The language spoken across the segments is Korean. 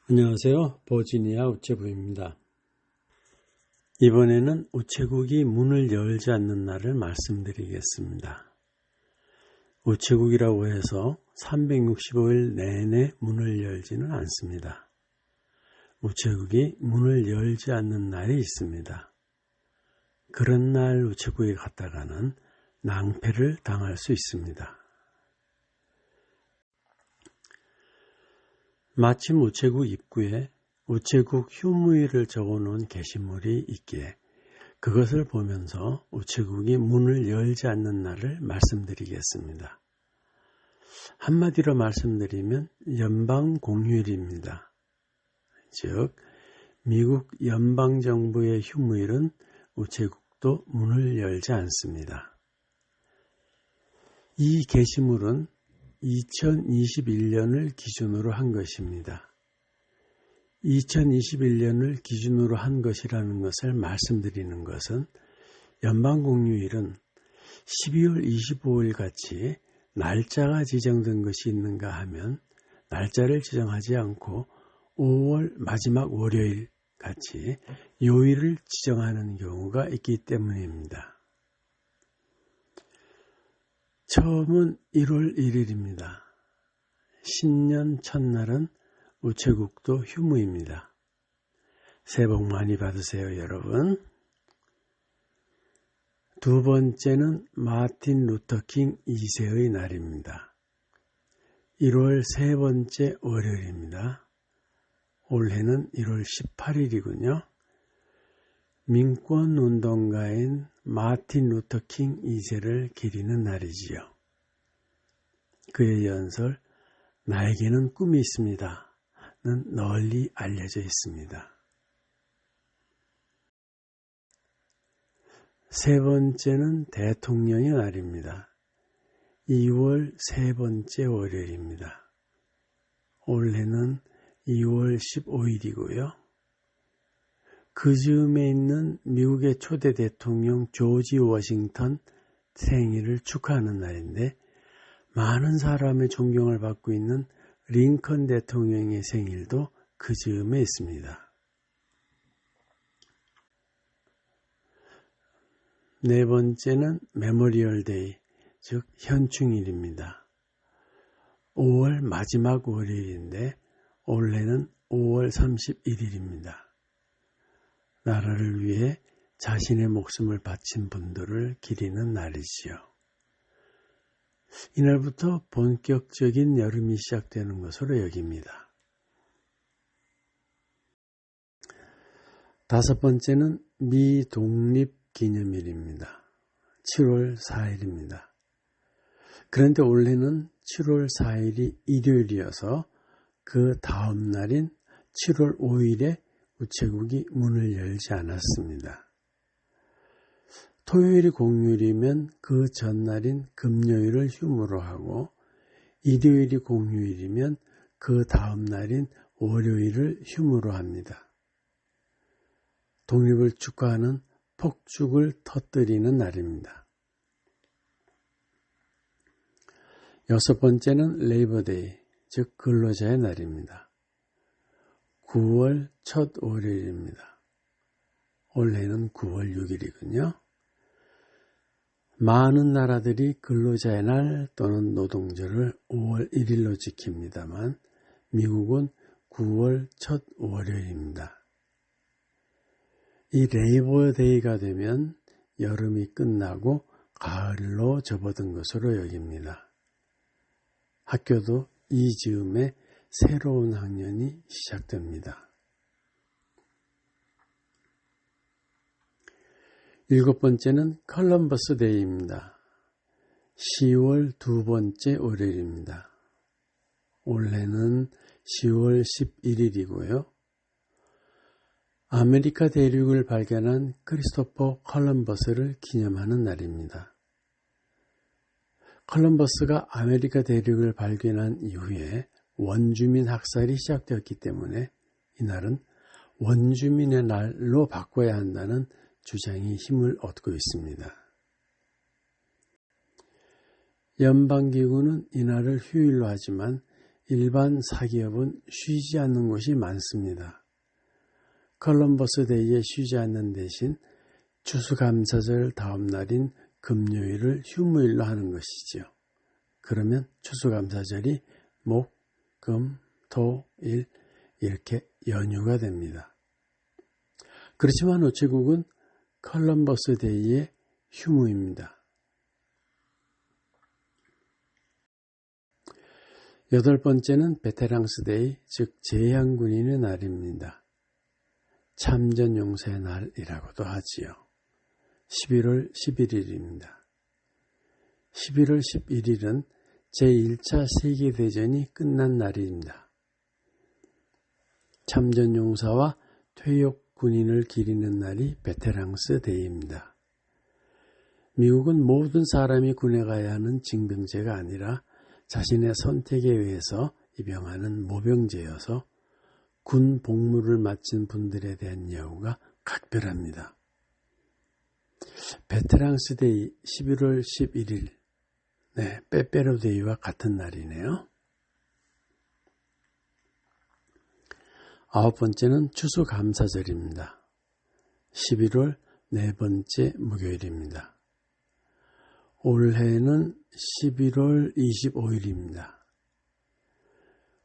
안녕하세요. 버지니아 우체국입니다. 이번에는 우체국이 문을 열지 않는 날을 말씀드리겠습니다. 우체국이라고 해서 365일 내내 문을 열지는 않습니다. 우체국이 문을 열지 않는 날이 있습니다. 그런 날 우체국에 갔다가는 낭패를 당할 수 있습니다. 마침 우체국 입구에 우체국 휴무일을 적어놓은 게시물이 있기에 그것을 보면서 우체국이 문을 열지 않는 날을 말씀드리겠습니다. 한마디로 말씀드리면 연방공휴일입니다. 즉 미국 연방정부의 휴무일은 우체국도 문을 열지 않습니다. 이 게시물은 2021년을 기준으로 한 것입니다. 2021년을 기준으로 한 것이라는 것을 말씀드리는 것은 연방공휴일은 12월 25일 같이 날짜가 지정된 것이 있는가 하면 날짜를 지정하지 않고 5월 마지막 월요일 같이 요일을 지정하는 경우가 있기 때문입니다. 처음은 1월 1일입니다. 신년 첫날은 우체국도 휴무입니다. 새해 복 많이 받으세요, 여러분. 두 번째는 마틴 루터킹 2세의 날입니다. 1월 세 번째 월요일입니다. 올해는 1월 18일이군요. 민권운동가인 마틴 루터킹 2세를 기리는 날이지요. 그의 연설 나에게는 꿈이 있습니다 는 널리 알려져 있습니다. 세 번째는 대통령의 날입니다. 2월 세 번째 월요일입니다. 올해는 2월 15일이고요. 그 즈음에 있는 미국의 초대 대통령 조지 워싱턴 생일을 축하하는 날인데 많은 사람의 존경을 받고 있는 링컨 대통령의 생일도 그 즈음에 있습니다. 네 번째는 메모리얼 데이, 즉 현충일입니다. 5월 마지막 월요일인데 올해는 5월 31일입니다. 나라를 위해 자신의 목숨을 바친 분들을 기리는 날이지요. 이날부터 본격적인 여름이 시작되는 것으로 여깁니다. 다섯 번째는 미독립기념일입니다. 7월 4일입니다. 그런데 올해는 7월 4일이 일요일이어서 그 다음 날인 7월 5일에 우체국이 문을 열지 않았습니다. 토요일이 공휴일이면 그 전날인 금요일을 휴무로 하고 일요일이 공휴일이면 그 다음 날인 월요일을 휴무로 합니다. 독립을 축하하는 폭죽을 터뜨리는 날입니다. 여섯 번째는 레이버데이, 즉 근로자의 날입니다. 9월 첫 월요일입니다. 올해는 9월 6일이군요. 많은 나라들이 근로자의 날 또는 노동절을 5월 1일로 지킵니다만 미국은 9월 첫 월요일입니다. 이 레이버데이가 되면 여름이 끝나고 가을로 접어든 것으로 여깁니다. 학교도 이 즈음에 새로운 학년이 시작됩니다. 일곱 번째는 컬럼버스 데이입니다. 10월 두 번째 월요일입니다. 올해는 10월 11일이고요. 아메리카 대륙을 발견한 크리스토퍼 컬럼버스를 기념하는 날입니다. 컬럼버스가 아메리카 대륙을 발견한 이후에 원주민 학살이 시작되었기 때문에 이날은 원주민의 날로 바꿔야 한다는 주장이 힘을 얻고 있습니다. 연방기구는 이날을 휴일로 하지만 일반 사기업은 쉬지 않는 곳이 많습니다. 컬럼버스 데이에 쉬지 않는 대신 추수감사절 다음 날인 금요일을 휴무일로 하는 것이지요. 그러면 추수감사절이 목, 금, 토, 일 이렇게 연휴가 됩니다. 그렇지만 우체국은 컬럼버스 데이의 휴무입니다. 8번째는 베테랑스 데이, 즉 제향군인의 날입니다. 참전용사의 날이라고도 하지요. 11월 11일입니다. 11월 11일은 제1차 세계대전이 끝난 날입니다. 참전용사와 퇴역 군인을 기리는 날이 베테랑스 데이입니다. 미국은 모든 사람이 군에 가야 하는 징병제가 아니라 자신의 선택에 의해서 입영하는 모병제여서 군 복무를 마친 분들에 대한 예우가 각별합니다. 베테랑스 데이 11월 11일, 빼빼로 데이와 같은 날이네요. 9번째는 추수감사절입니다. 11월 4번째 목요일입니다. 올해는 11월 25일입니다.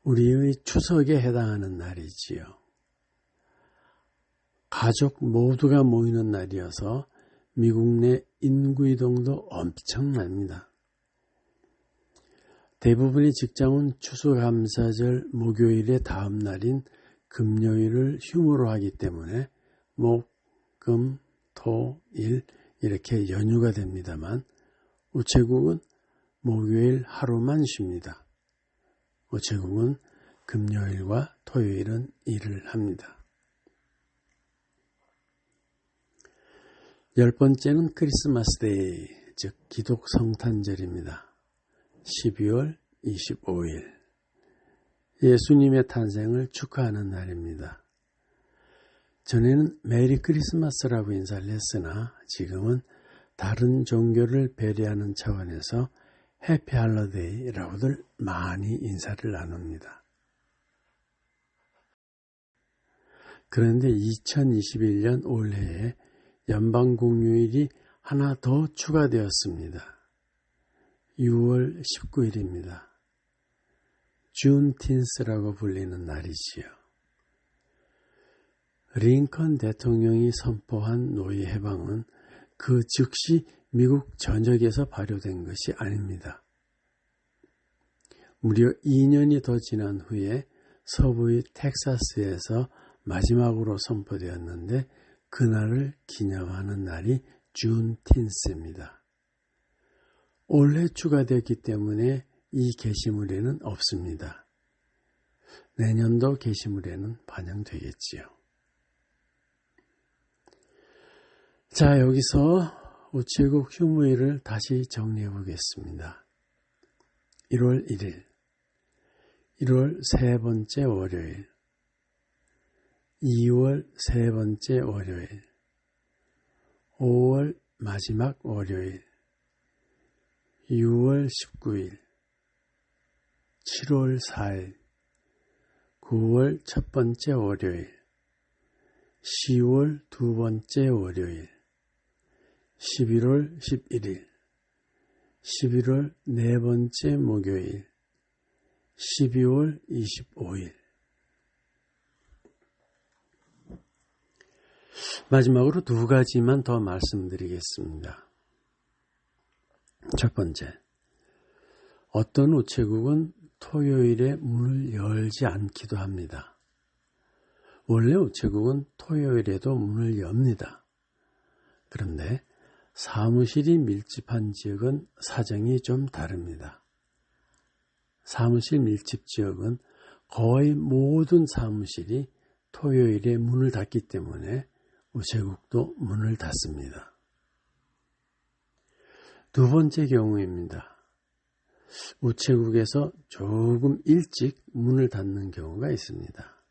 우리의 추석에 해당하는 날이지요. 가족 모두가 모이는 날이어서 미국 내 인구이동도 엄청납니다. 대부분의 직장은 추수감사절 목요일의 다음 날인 금요일을 휴무로 하기 때문에 목, 금, 토, 일 이렇게 연휴가 됩니다만 우체국은 목요일 하루만 쉽니다. 우체국은 금요일과 토요일은 일을 합니다. 10번째는 크리스마스 데이, 즉 기독 성탄절입니다. 12월 25일. 예수님의 탄생을 축하하는 날입니다. 전에는 메리 크리스마스라고 인사를 했으나 지금은 다른 종교를 배려하는 차원에서 해피 할러데이라고들 많이 인사를 나눕니다. 그런데 2021년 올해에 연방공휴일이 하나 더 추가되었습니다. 6월 19일입니다. 준틴스라고 불리는 날이지요. 링컨 대통령이 선포한 노예 해방은 그 즉시 미국 전역에서 발효된 것이 아닙니다. 무려 2년이 더 지난 후에 서부의 텍사스에서 마지막으로 선포되었는데 그날을 기념하는 날이 준틴스입니다. 올해 추가되었기 때문에 이 게시물에는 없습니다. 내년도 게시물에는 반영되겠지요. 자, 여기서 우체국 휴무일을 다시 정리해 보겠습니다. 1월 1일, 1월 세 번째 월요일, 2월 세 번째 월요일, 5월 마지막 월요일, 6월 19일, 7월 4일, 9월 첫 번째 월요일, 10월 두 번째 월요일, 11월 11일, 11월 네 번째 목요일, 12월 25일. 마지막으로 두 가지만 더 말씀드리겠습니다. 첫 번째, 어떤 우체국은 토요일에 문을 열지 않기도 합니다. 원래 우체국은 토요일에도 문을 엽니다. 그런데 사무실이 밀집한 지역은 사정이 좀 다릅니다. 사무실 밀집 지역은 거의 모든 사무실이 토요일에 문을 닫기 때문에 우체국도 문을 닫습니다. 두 번째 경우입니다. 우체국에서 조금 일찍 문을 닫는 경우가 있습니다.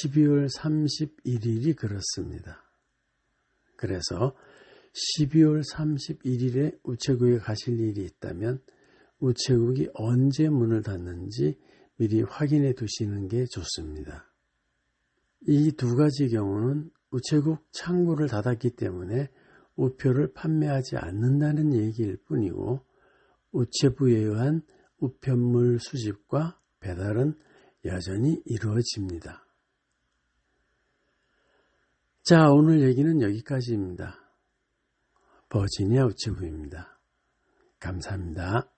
12월 31일이 그렇습니다. 그래서 12월 31일에 우체국에 가실 일이 있다면 우체국이 언제 문을 닫는지 미리 확인해 두시는 게 좋습니다. 이 두 가지 경우는 우체국 창구를 닫았기 때문에 우표를 판매하지 않는다는 얘기일 뿐이고 우체부에 의한 우편물 수집과 배달은 여전히 이루어집니다. 자, 오늘 얘기는 여기까지입니다. 버지니아 우체부입니다. 감사합니다.